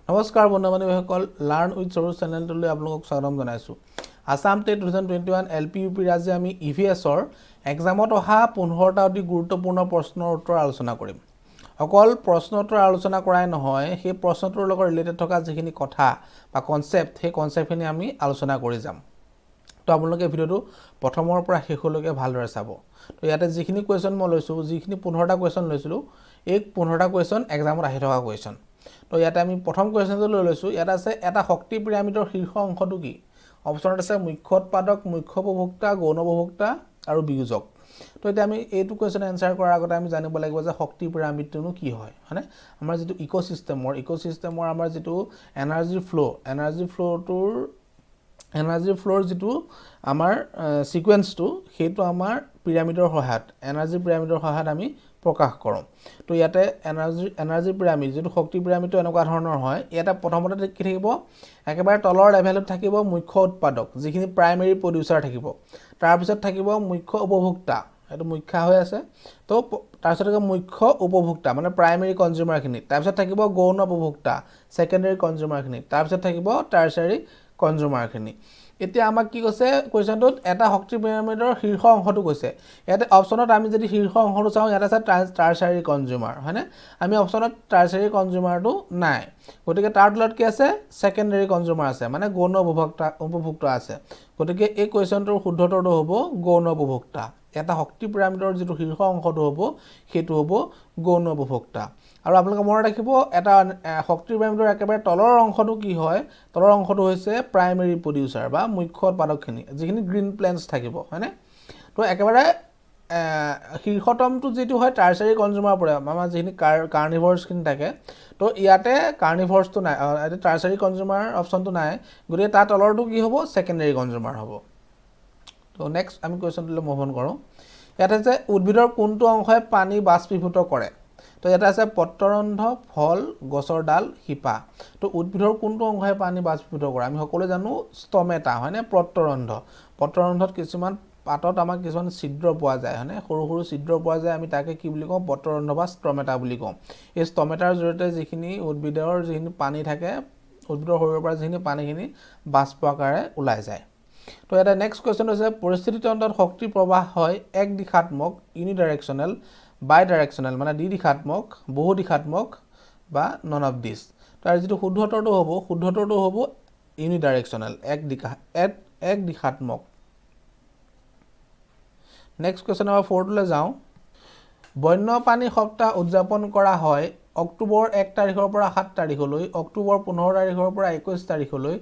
নমস্কাৰ বন্ধু-বান্ধৱীসকল learn with Saroj চেনেলটোলৈ আপোনালোকক স্বাগতম জনাইছো আসাম টেট 2021 এলপিইউপি ৰাজ্যে আমি ইভিএছৰ এক্সামত অহা 15টা অতি গুৰুত্বপূৰ্ণ প্ৰশ্নৰ উত্তৰ আলোচনা কৰিম অকল প্ৰশ্ন উত্তৰ আলোচনা কৰাই নহয় সেই প্ৰশ্নটোৰ লগত ৰিলেটেড থকা যিখিনি কথা বা কনসেপ্ট সেই কনসেপ্টখিনি আমি আলোচনা কৰি যাম তো আপোনালোকে ভিডিওটো প্ৰথমৰ পৰা শেষলৈকে ভালদৰে চাব তো ইয়াতে যিখিনি কোৱেশ্চন মই লৈছো যিখিনি 15টা কোৱেশ্চন লৈছিলো এই 15টা কোৱেশ্চন এক্সামত আহি থকা কোৱেশ্চন তো ইয়াতে আমি প্ৰথম কোৱেশ্চনটো লৈ লৈছো ইয়াত আছে এটা শক্তি পিৰামিডৰ শীৰ্ষ অংশটো কি অপচনত আছে মুখ্য উৎপাদক মুখ্য উপভোক্তা গৌণ উপভোক্তা আৰু বিয়োজক তো এটা আমি এইটো কোৱেশ্চন আনসাৰ কৰাৰ আগতে আমি জানিব লাগিব যে শক্তি পিৰামিডটো কি হয় মানে আমাৰ যেটো ইকোসিস্টেমৰ আমাৰ যেটো এনাৰ্জি ফ্লোৰ যেটো আমাৰ সিকোয়েন্সটো হেতু আমাৰ পিৰামিডৰ সহায়ত এনাৰ্জি পিৰামিডৰ সহায়ত আমি প্ৰকাশ কৰোঁ তো ইয়াতে এনাৰ্জি পিৰামিড যেটো শক্তি পিৰামিডটো এনেকুৱা ধৰণৰ হয় ইয়াতে প্ৰথমতে কি থাকিব একেবাৰে তলৰ লেভেলত থাকিব মুখ্য উৎপাদক যিখিনি প্ৰাইমেৰী প্ৰডিউসাৰ থাকিব তাৰ পিছত থাকিব মুখ্য উপভোক্তা এটো মুখ্য হৈ আছে তো তাৰ পিছত থাকিব মুখ্য উপভোক্তা মানে প্ৰাইমেৰী কনজিউমাৰ খিনি তাৰ পিছত থাকিব গৌণ উপভোক্তা সেকেন্ডাৰী কনজিউমাৰ খিনি তাৰ পিছত থাকিব টাৰচাৰী কনজিউমাৰ খিনি এতিয়া আমাক কি কৈছে কোৱেশ্চনটোত এটা শক্তি পিৰামিডৰ শীৰ্ষ অংশটো কৈছে ইয়াতে অপচনত আমি যদি শীৰ্ষ অংশটো চাও ইয়াতে আছে টাৰচাৰী কনজিউমাৰ হয়নে আমি অপচনত টাৰচাৰী কনজিউমাৰটো নাই গতিকে তাৰ তলত কি আছে সেকেন্ডাৰী কনজিউমাৰ আছে মানে গৌণ উপভোক্তা আছে গতিকে এই কোৱেশ্চনটোৰ শুদ্ধ উত্তৰটো হ'ব গৌণ উপভোক্তা এটা শক্তি পিৰামিডৰ যেটো শীৰ্ষ অংশটো হ'ব হেতু হ'ব গৌণ উপভোক্তা আৰু আপোনালোকে মনত ৰাখিব এটা শক্তি পিৰামিডৰ একেবাৰে তলৰ অংশটো কি হয় তলৰ অংশটো হৈছে প্ৰাইমেৰী প্ৰডিউসাৰ বা মুখ্য উৎপাদকখিনি যিখিনি গ্ৰীন প্লেন্টস থাকিব হয়নে তো একেবাৰে শীৰ্ষতমটো যেটো হয় টাৰচাৰী কনজিউমাৰ পৰে আমাৰ যিখিনি কাৰ্নিভৰস খিনি থাকে তো ইয়াতে কাৰ্নিভৰসটো নাই এটা টাৰচাৰী কনজিউমাৰ অপচনটো নাই গতিকে তাৰ তলৰটো কি হ'ব সেকেন্ডাৰী কনজিউমাৰ হ'ব তো নেক্সট আমি কোৱেশ্চনটো মুভ অন কৰো ইয়াতে আছে উদ্ভিদৰ কোনটো অংশই পানী বাষ্পীভূত কৰে তো এটা আছে পত্ৰৰন্ধ ফল গছৰ ডাল শিপা তো উদ্ভিদৰ কোনটো অংশই পানী বাষ্পীভূত কৰে আমি সকলোৱে জানো স্তমেটা হয়নে পত্ৰৰন্ধত কিছুমান পাতত আমাক কিছুমান ছিদ্ৰ পোৱা যায় হয়নে সৰু সৰু ছিদ্ৰ পোৱা যায় আমি তাকে কি বুলি কওঁ পত্ৰৰন্ধ বা স্তমেটা বুলি কওঁ এই স্তমেটাৰ জৰিয়তে যিখিনি উদ্ভিদৰ যিখিনি পানী থাকে উদ্ভিদৰ শৰীৰৰ পৰা যিখিনি পানীখিনি বাষ্প আকাৰে ওলাই যায় তো এটা নেক্সট কোৱেশ্চন হৈছে পৰিস্থিতি তন্ত্ৰত শক্তি প্ৰবাহ হয় এক দিশাত্মক ইউনিডাইৰেকচনেল বাই ডাইৰেকচনেল মানে দ্বিদিশাত্মক বহু দিশাত্মক বা নন অফ দিস তাৰ যেটো শুদ্ধ উত্তৰটো হ'ব ইউনিডাইৰেকচনেল এক দিশাত্মক নেক্সট কোৱেশ্চন আমাৰ 4 লৈ যাও বন্যপানী সপ্তাহ উদযাপন কৰা হয় অক্টোবৰ 1 তাৰিখৰ পৰা 7 তাৰিখলৈ অক্টোবৰ 15 তাৰিখৰ পৰা 21 তাৰিখলৈ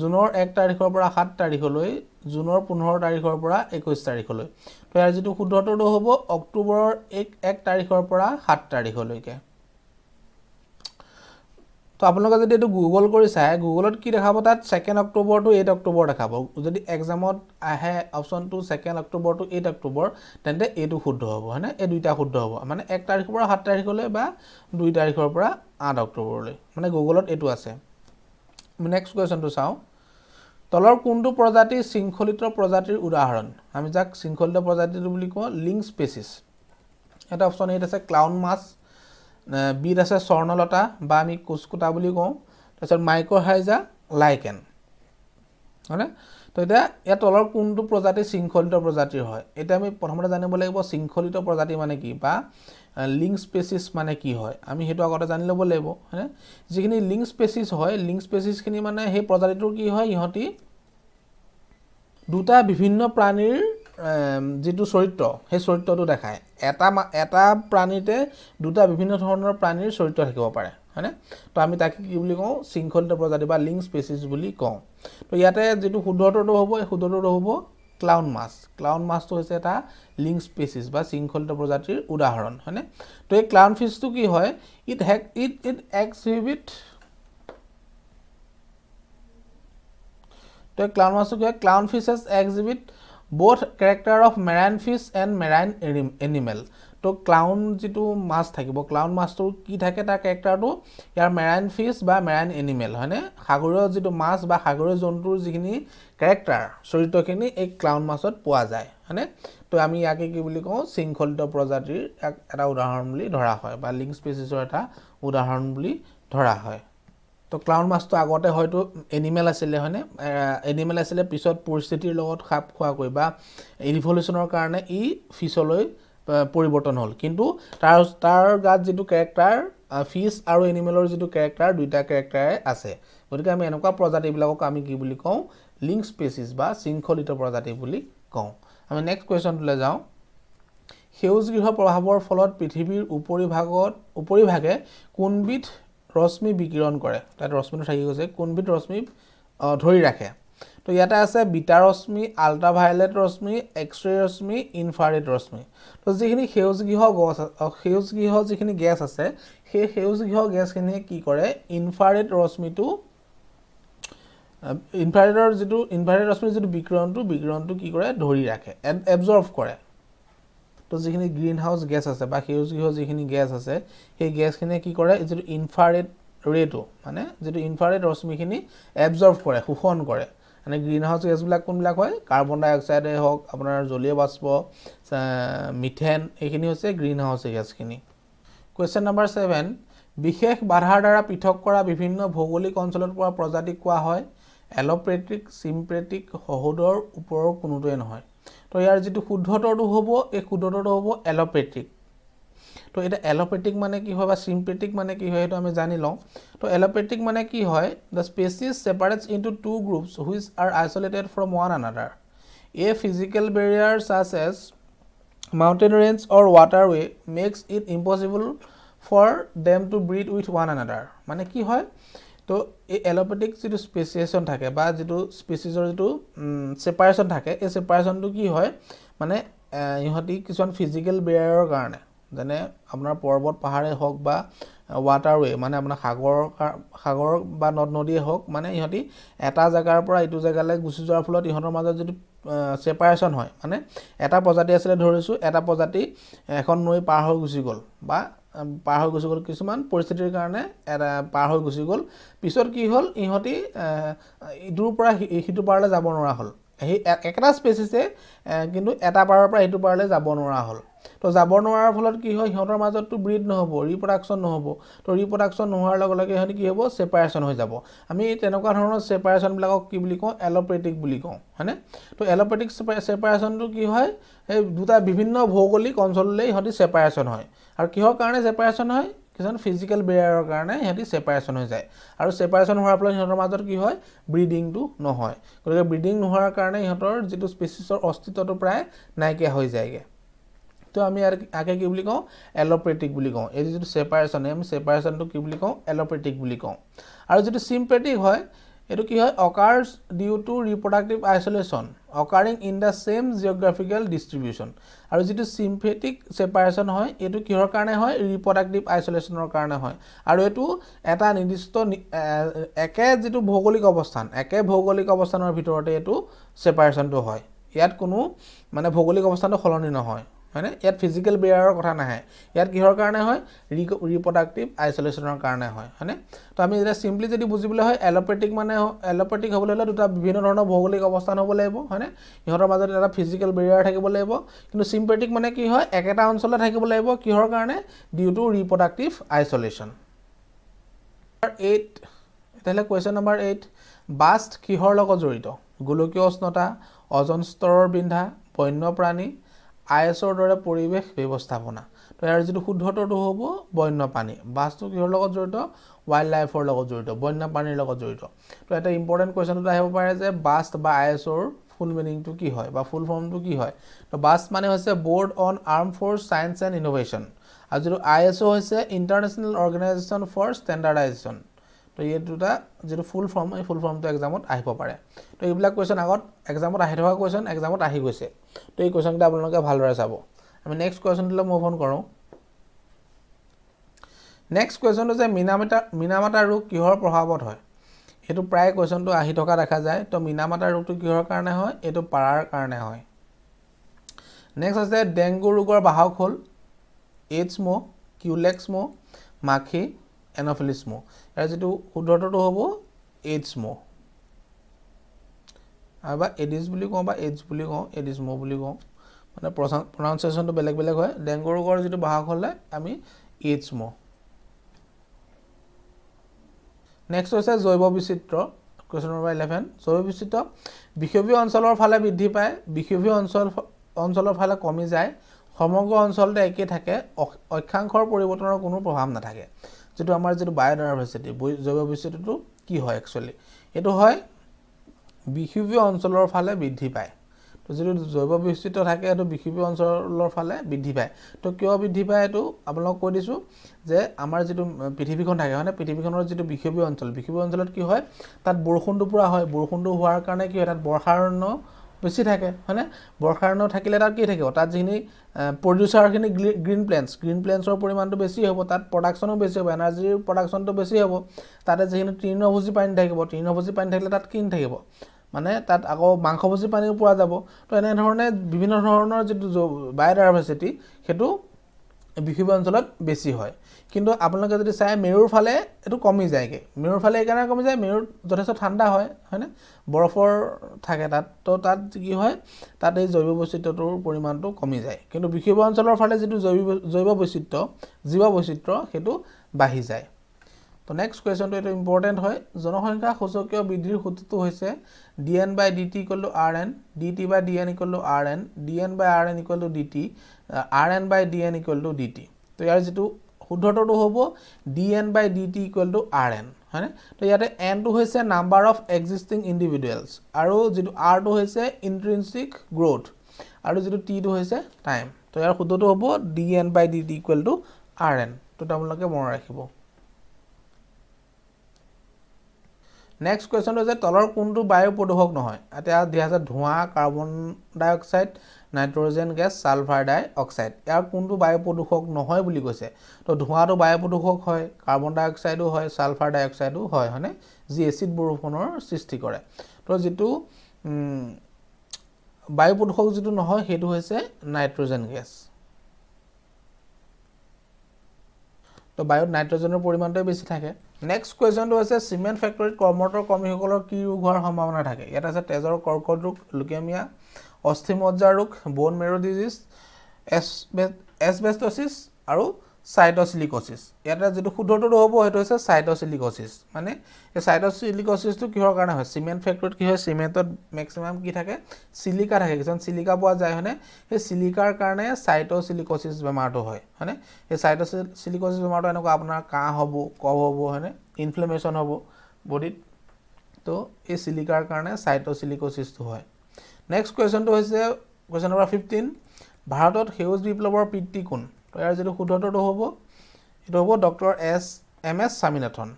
জুনৰ 1 তাৰিখৰ পৰা 7 তাৰিখলৈ জুনৰ 15 তাৰিখৰ পৰা 21 তাৰিখলৈ তো ইয়াৰ যেটো শুদ্ধ উত্তৰটো হ'ব অক্টোবৰৰ 1 তাৰিখৰ পৰা 7 তাৰিখলৈকে তো আপোনালোকে যদি এটো গুগল কৰি চাই গুগলত কি দেখাব তাত 2 অক্টোবৰ টু 8 অক্টোবৰ দেখাব যদি এক্সামত আহে অপচনটো 2 অক্টোবৰ টু 8 অক্টোবৰ তেন্তে এটো শুদ্ধ হ'ব হয়নে এই দুইটা শুদ্ধ হ'ব মানে 1 তাৰিখৰ পৰা 7 তাৰিখলৈ বা 2 তাৰিখৰ পৰা 8 অক্টোবৰলৈ মানে গুগলত এটো আছে নেক্সট কোৱেশ্চনটো চাও তলৰ কোনটো প্ৰজাতি শৃংখলিত প্ৰজাতিৰ উদাহৰণ আমি যাক শৃংখলিত প্ৰজাতিটো বুলি কওঁ লিংক স্পেচিছ এটা অপচন এত আছে ক্লাউন মাছ বিট আছে স্বৰ্ণলতা বা আমি কুচকুটা বুলি কওঁ তাৰপিছত মাইক্ৰোহাইজা লাইকেন হয়নে তো এটা ইয়াত তলৰ কোনটো প্ৰজাতি শৃংখলিত প্ৰজাতিৰ হয় এটা আমি প্ৰথমতে জানিব লাগিব শৃংখলিত প্ৰজাতি মানে কি বা লিংক স্পেচিছ মানে কি হয় আমি হেতু আগতে জানি ল'ব লাগিব হয়নে যিখিনি লিংক স্পেচিছ হয় লিংক স্পেচিছ খিনি মানে সেই প্ৰজাতিটোৰ কি হয় ইহতি দুটা বিভিন্ন প্ৰাণীৰ যেটো চৰিত্ৰ সেই চৰিত্ৰটো দেখায় এটা প্ৰাণীতে দুটা বিভিন্ন ধৰণৰ প্ৰাণীৰ চৰিত্ৰ থাকিব পাৰে হয়নে তো আমি তাকে কি বুলি কওঁ শৃংখলিত প্ৰজাতি বা লিংক স্পেচিছ বুলি কওঁ তো ইয়াতে যেটো শুদ্ধ উত্তৰটো হ'ব এই শুদ্ধ উত্তৰটো হ'ব ক্লাউন মাছটো হৈছে এটা লিংক স্পেচিছ বা শৃংখলিত প্ৰজাতিৰ উদাহৰণ হয়নে তো এই ক্লাউন ফিছটো কি হয় ইট এক্সহিবিট তো ক্লাউন মাছটো কি হয় clown fishes exhibit both character of marine fish and marine animal তো ক্লাউন যেটো মাছ থাকিব ক্লাউন মাছটো কি থাকে তাৰ ক্যাৰেক্টাৰটো ইয়াৰ মেৰাইন ফিশ বা মেৰাইন এনিমেল হয়নে সাগৰীয় যেটো মাছ বা সাগৰীয় জন্তুৰ যিখিনি ক্যাৰেক্টাৰ চৰিত্ৰখিনি এই ক্লাউন মাছত পোৱা যায় হয়নে তো আমি ইয়াকে কি বুলি কওঁ শৃংখলিত প্ৰজাতিৰ এটা উদাহৰণ বুলি ধৰা হয় বা লিংক স্পেচিছৰ এটা উদাহৰণ বুলি ধৰা হয় তো ক্লাউন মাছটো আগতে হয়তো এনিমেল আছিলে হয়নে এনিমেল আছিলে পিছত পৰিস্থিতিৰ লগত খাপ খোৱাকৈ বা ইভলিউশনৰ কাৰণে ই ফিছলৈ পৰিৱৰ্তন হ'ল কিন্তু তাৰ গাত যেটো ক্যাৰেক্টাৰ ফিছ আৰু এনিমেলৰ যেটো ক্যাৰেক্টাৰ দুইটা ক্যাৰেক্টাৰে আছে গতিকে আমি এনেকুৱা প্ৰজাতি বিলাকক আমি কি বুলি কওঁ লিংক স্পেচিছ বা শৃংখলিত প্ৰজাতি বুলি কওঁ আমি নেক্সট কোৱেশ্চনলৈ যাওঁ সেউজ গৃহ প্ৰভাৱৰ ফলত পৃথিৱীৰ উপৰিভাগে কোনবিধ ৰশ্মি বিকিৰণ কৰে তাত ৰশ্মিটো থাকি গৈছে কোনবিধ ৰশ্মি ধৰি ৰাখে তো ইয়াতে আছে বিটা ৰশ্মি আল্ট্ৰাভায়োলেট ৰশ্মি এক্স-ৰে ৰশ্মি ইনফ্ৰাৰেড ৰশ্মি তো যিখিনি সেউজ গৃহ যিখিনি গেছ আছে সেই সেউজ গৃহ গেছখিনিয়ে কি কৰে ইনফ্ৰাৰেড ৰশ্মিৰ যিটো বিকিৰণটো কি কৰে ধৰি ৰাখে এবজৰ্ব কৰে তো যিখিনি গ্ৰীণ হাউস গেছ আছে বা সেউজ গৃহ যিখিনি গেছ আছে সেই গেছখিনিয়ে কি কৰে যেটো ইনফ্ৰাৰেড ৰেটো মানে যেটো ইনফ্ৰাৰেড ৰশ্মিখিনি এবজৰ্ব কৰে শোষণ কৰে মানে গ্ৰীণ হাউস গেছবিলাক কোনবিলাক হয় কাৰ্বন ডাই অক্সাইডে হওক আপোনাৰ জলীয় বাষ্প মিথেন এইখিনি হৈছে গ্ৰীণ হাউস গেছখিনি কোৱেশ্চন নম্বৰ 7 বিশেষ বাধাৰ দ্বাৰা পৃথক কৰা বিভিন্ন ভৌগোলিক অঞ্চলত পৰা প্ৰজাতি কোৱা হয় এলোপেট্ৰিক সিম্পেটিক সহোদৰ ওপৰৰ কোনোটোৱে নহয় তো ইয়াৰ যেটো শুদ্ধতৰটো হ'ব এই শুদ্ধতৰটো হ'ব এলোপেট্ৰিক তো এটা এলোপেট্ৰিক মানে কি হয় বা সিম্পেটিক মানে কি হয় এটা আমি জানি লওঁ তো এলোপেট্ৰিক মানে কি হয় the species separates into two groups which are isolated from one another a physical barrier such as mountain range or waterway makes it impossible for them to breed with one another মানে কি হয় তো এই এলোপেটিক যেটো স্পেচিয়েশন থাকে বা যেটো স্পেচিছৰ যেটো সেপাৰেশন থাকে এই সেপাৰেশনটো কি হয় মানে ইহতি কিছুমান ফিজিক্যাল বেৰিয়াৰৰ কাৰণে যেনে আপোনাৰ পৰ্বত পাহাৰে হওক বা ওয়াটাৰৱে মানে আপোনাৰ সাগৰ বা নদীয়ে হওক মানে ইহতি এটা জায়গাৰ পৰা ইটো জায়গালৈ গুছি যোৱাৰ ফলত ইহতৰ মাজত যেটো সেপাৰেশন হয় মানে এটা প্ৰজাতি আছিল ধৰিছো এটা প্ৰজাতি এখন নৈ পাৰ হৈ গুছি গ'ল বা পাৰ হৈ গুছি গ'ল কিছুমান পৰিস্থিতিৰ কাৰণে এটা পাৰ হৈ গুছি গ'ল পিছত কি হ'ল ইহতি ইটোৰ পৰা হিটো পাৰলৈ যাব নোৱাৰা হ'ল এই একটা স্পেচিছে কিন্তু এটা পাৰৰ পৰা হিটো পাৰলৈ যাব নোৱাৰা হ'ল তো যাব নোৱাৰাৰ ফলত কি হয় ইহতৰ মাজতটো ব্ৰিড নহব ৰিপ্ৰডাকচন নহব তো ৰিপ্ৰডাকচন নোহোৱাৰ লগে লগে ইহতি কি হ'ব সেপাৰেশন হৈ যাব আমি তেনেকুৱা ধৰণৰ সেপাৰেশন বিলাকক কি বুলি কওঁ এলোপেটিক বুলি কওঁ হয়নে তো এলোপেটিক সেপাৰেশনটো কি হয় এই দুটা বিভিন্ন ভৌগোলিক অঞ্চললৈ ইহতি সেপাৰেশন হয় আৰু কিহৰ কাৰণে সেপাৰেশন হয় কিছুমান ফিজিক্যাল বেৰিয়াৰৰ কাৰণে ইহতি সেপাৰেশন হৈ যায় আৰু সেপাৰেশন হোৱাৰ ফলত ইহতৰ মাজত কি হয় ব্ৰিডিংটো নহয় গতিকে ব্ৰিডিং নোহোৱাৰ কাৰণে ইহতৰ যেটো স্পেচিছৰ অস্তিত্বটো প্ৰায় নাইকিয়া হৈ যায়গে তো আমি আগে কি বুলি কওঁ এলোপেটিক বুলি কওঁ এই যেটো সেপাৰেশন আমি সেপাৰেশনটো কি বুলি কওঁ এলোপেটিক বুলি কওঁ আৰু যেটো সিম্পেটিক হয় এটো কি হয় occurs due to reproductive isolation occurring in the same geographical distribution আৰু যেটো সিম্পেটিক সেপাৰেশন হয় এটো কিহৰ কাৰণে হয় ৰিপ্ৰডাক্টিভ আইসোলেশনৰ কাৰণে হয় আৰু এটো এটা নিৰ্দিষ্ট একে যেটো ভৌগোলিক অৱস্থানৰ ভিতৰতে এটো সেপাৰেশনটো হয় ইয়াত কোনো মানে ভৌগোলিক অৱস্থানটো সলনি নহয় হয়নে ইয়াত ফিজিক্যাল বেৰিয়াৰৰ কথা নাহে ইয়াত কিহৰ কাৰণে হয় ৰিপ্ৰডাক্টিভ আইসোলেশনৰ কাৰণে হয় হয়নে তো আমি এটা সিম্পলি যদি বুজিবলৈ হয় এলোপেটিক মানে এলোপেটিক হ'বলৈ হলে দুটা বিভিন্ন ধৰণৰ ভৌগোলিক অৱস্থান হ'ব লাগিব হয়নে ইহতৰ মাজত এটা ফিজিক্যাল বেৰিয়াৰ থাকিব লাগিব কিন্তু সিম্পেটিক মানে কি হয় একেটা অঞ্চলত থাকিব লাগিব কিহৰ কাৰণে ডিউ টু ৰিপ্ৰডাক্টিভ আইসোলেশন 8 তেলে কোৱেশ্চন নম্বৰ 8 বাষ্ট কিহৰ লগত জড়িত গোলকীয় উষ্ণতা অজন স্তৰৰ বিন্ধা বন্যপ্ৰাণী আইএছৰ দৰে পৰিবেশ ব্যৱস্থাপনা তো ইয়াৰ যেটো শুদ্ধতৰটো হ'ব বন্যপ্ৰাণী বাস্তু কিহৰ লগত জড়িত ওয়াইল্ড লাইফৰ লগত জড়িত বন্যপ্ৰাণীৰ লগত জড়িত তো এটা ইম্পৰ্টেন্ট কোৱেশ্চন এটা আহিব পাৰে যে বাষ্ট বা আইএছৰ ফুল মিনিংটো কি হয় বা ফুল ফৰ্মটো কি হয় তো বাষ্ট মানে হৈছে board on arm force science and innovation আৰু যেটো আইএসও হৈছে ইন্টাৰনেশনাল অৰ্গানাইজেচন ফৰ ষ্টেণ্ডাৰ্ডাইজেচন তো এই দুটা যেটো ফুল ফৰ্ম এই ফুল ফৰ্মটো এক্সামত আহিব পাৰে তো এইবিলাক কোৱেশ্চন আগত এক্সামত আহি থকা কোৱেশ্চন এক্সামত আহি গৈছে তো এই কোৱেশ্চনটা আপোনালোকে ভালদৰে চাব আমি নেক্সট কোৱেশ্চনলৈ মুভ অন কৰোঁ নেক্সট কোৱেশ্চনটো যে মিনামাটা ৰোগ কিহৰ প্ৰভাৱত হয় এটো প্ৰায় কোৱেশ্চনটো আহি থকা দেখা যায় তো মিনামাটা ৰোগটো কিহৰ কাৰণে হয় এটো পাৰাৰ কাৰণে হয় নেক্সট আছে ডেংগু ৰোগৰ বাহক হ'ল এইডছ মহ কিউলেক্স মহ মাখি এনফিলিছ মহ ইয়াৰ যেটো শুদ্ধতৰটো হ'ব এইডছ মহ আবা এডিছ বুলি কওঁ বা এইডছ বুলি কওঁ এডিছ মহ বুলি কওঁ মানে প্ৰনাউন্সিয়েশনটো বেলেগ বেলেগ হয় ডেংগু ৰোগৰ যেটো বাহক হ'লে আমি এইডছ মহ নেক্সট হৈছে জৈৱ বিচিত্ৰ কোৱেশ্চন নম্বৰ 11 জৈৱ বিচিত্ৰ বিষুৱীয় অঞ্চলৰ ফালে বৃদ্ধি পায় বিষুৱীয় অঞ্চলৰ ফালে কমি যায় সমগ্ৰ অঞ্চলতে একে থাকে অক্ষাংশৰ পৰিৱৰ্তনৰ কোনো প্ৰভাৱ নাথাকে যেটো আমাৰ যেটো বায়োডাইভাৰ্চিটি জৈৱ বিচিত্ৰটো কি হয় একচুয়ালি এটো হয় বিষুৱীয় অঞ্চলৰ ফালে বৃদ্ধি পায় তো যেটো জৈৱ বিচিত্ৰ থাকে এটো বিষুৱীয় অঞ্চলৰ ফালে বৃদ্ধি পায় তো কিয় বৃদ্ধি পায় এটো আপোনাক কৈ দিছো যে আমাৰ যেটো পৃথিৱীখন থাকে মানে পৃথিৱীখনৰ যেটো বিষুৱীয় অঞ্চলত কি হয় তাত বৰষুণটো পুৰা হয় বৰষুণটো হোৱাৰ কাৰণে কি হয় তাত বৰ্ষাৰণ্য বেছি থাকে মানে বৰ্ষাৰণ্য থাকিলে তাত কি থাকিব তাত যিখিনি প্ৰডিউচাৰখিনি গ্ৰীন প্লেন্টছৰ পৰিমাণটো বেছি হ'ব তাত প্ৰডাকচনো বেছি হ'ব এনাৰ্জিৰ প্ৰডাকচনটো বেছি হ'ব তাতে যিখিনি তৃণভোজী পানী থাকিলে তাত কি থাকিব মানে তাত আকৌ মাংসভোজী পানীও পোৱা যাব তো এনে ধৰণে বিভিন্ন ধৰণৰ যেটো বায়োডাইভাৰ্চিটি হেতু বিষুৱীয় অঞ্চলত বেছি হয় কিন্তু আপোনালোকে যদি চাই মেৰুৰ ফালে এটো কমি যায়গে মেৰুৰ ফালে এই কাৰণে কমি যায় মেৰুৰ যথেষ্ট ঠাণ্ডা হয় হয়নে বৰফৰ থাকে তাত তো তাত কি হয় তাত এই জৈৱ বৈচিত্ৰ্যটোৰ পৰিমাণটো কমি যায় কিন্তু বিষুৱীয় অঞ্চলৰ ফালে যেটো জৈৱ বৈচিত্ৰ্য হেতু বাঢ়ি যায় তো নেক্সট কোৱেশ্চনটো এটো ইম্পৰ্টেন্ট হয় জনসংখ্যা সূচকীয় বৃদ্ধিৰ সূত্ৰটো হৈছে dn/dt = rn dt/dn = rn dn/rn = dt rn/dn = dt তো ইয়াৰ যেটো শুদ্ধটো হ'ব dn/dt = rn হয়নে তো ইয়াতে n টো হৈছে নাম্বাৰ অফ এক্সিস্টিং ইন্ডিভিজুৱেলছ আৰু যেটো r টো হৈছে ইন্ট্ৰিনসিক গ্ৰোথ আৰু যেটো t টো হৈছে টাইম তো ইয়াৰ শুদ্ধটো হ'ব dn/dt = rn তো আপোনালোকে মনত ৰাখিব নেক্সট কোৱেশ্চন হৈছে তলৰ কোনটো বায়ু প্ৰদূষক নহয় এতিয়া দিয়া আছে ধোঁৱা কাৰ্বন ডাই অক্সাইড নাইট্ৰজেন গেছ সালফাৰ ডাই অক্সাইড ইয়াৰ কোনটো বায়ু প্ৰদূষক নহয় বুলি কৈছে তো ধোঁৱাটো বায়ু প্ৰদূষক হয় কাৰ্বন ডাই অক্সাইডো হয় সালফাৰ ডাই অক্সাইডো হয় হয়নে যি এসিড বৰষুণৰ সৃষ্টি কৰে তো যেটো বায়ু প্ৰদূষক যেটো নহয় হেতু হৈছে নাইট্ৰজেন গেছ তো বায়ুত নাইট্ৰজেনৰ পৰিমাণটো বেছি থাকে নেক্সট কোৱেশ্চনটো আছে সিমেন্ট ফ্যাক্টৰীত কৰ্মৰত কৰ্মীসকলৰ কি ৰোগ হোৱাৰ সম্ভাৱনা থাকে ইয়াত আছে তেজৰ কৰ্কট ৰোগ লুকেমিয়া অস্থিমজ্জা ৰোগ বোন মেৰো ডিজিজ এছবেষ্টছিছ আৰু সাইটোছিলিকোসিস ইয়াতে যেটো শুদ্ধটো হ'ব হেতু হৈছে সাইটোছিলিকোসিস মানে এই সাইটোছিলিকোসিসটো কিহৰ কাৰণে হয় সিমেন্ট ফ্যাক্টৰীত কি হয় সিমেন্টত ম্যাক্সিমাম কি থাকে সিলিকা থাকে কিছুমান সিলিকা পোৱা যায় হয়নে এই সিলিকাৰ কাৰণে সাইটোছিলিকোসিস বেমাৰটো হয় হয়নে এই সাইটোছিলিকোসিস বেমাৰটো এনেকুৱা আপোনাৰ কাহ হ'ব কফ হ'ব হয়নে ইনফ্লেমেশন হ'ব বডিত তো এই সিলিকাৰ কাৰণে সাইটোছিলিকোসিসটো হয় নেক্সট কোৱেশ্চনটো হৈছে কোৱেশ্চন নম্বৰ 15 ভাৰতত সেউজ বিপ্লৱৰ পিতৃ কোন তো ইয়াৰ যেটো শুদ্ধটো হ'ব এটো হ'ব ডক্টৰ এম.এছ. স্বামীনাথন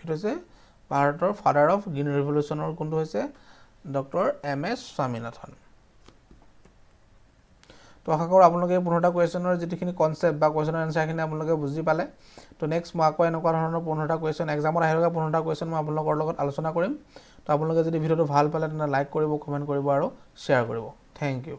এটো হৈছে ভাৰতৰ ফাদাৰ অফ গ্ৰীণ ৰিভলিউচনৰ কোনটো হৈছে ডক্টৰ এম.এছ. স্বামীনাথন তো আশা কৰো আপোনালোকে 15টা কোৱেশ্চনৰ যেটিখিনি কনসেপ্ট বা কোৱেশ্চনৰ আনসাৰখিনি আপোনালোকে বুজি পালে তো নেক্সট মই আকৌ এনেকুৱা ধৰণৰ 15টা কোৱেশ্চন এক্সামত আহিলগা 15টা কোৱেশ্চন মই আপোনালোকৰ লগত আলোচনা কৰিম তো আপোনালোকে যদি ভিডিওটো ভাল পালে তেনে লাইক কৰিব কমেন্ট কৰিব আৰু শেয়াৰ কৰিব থ্যাংক ইউ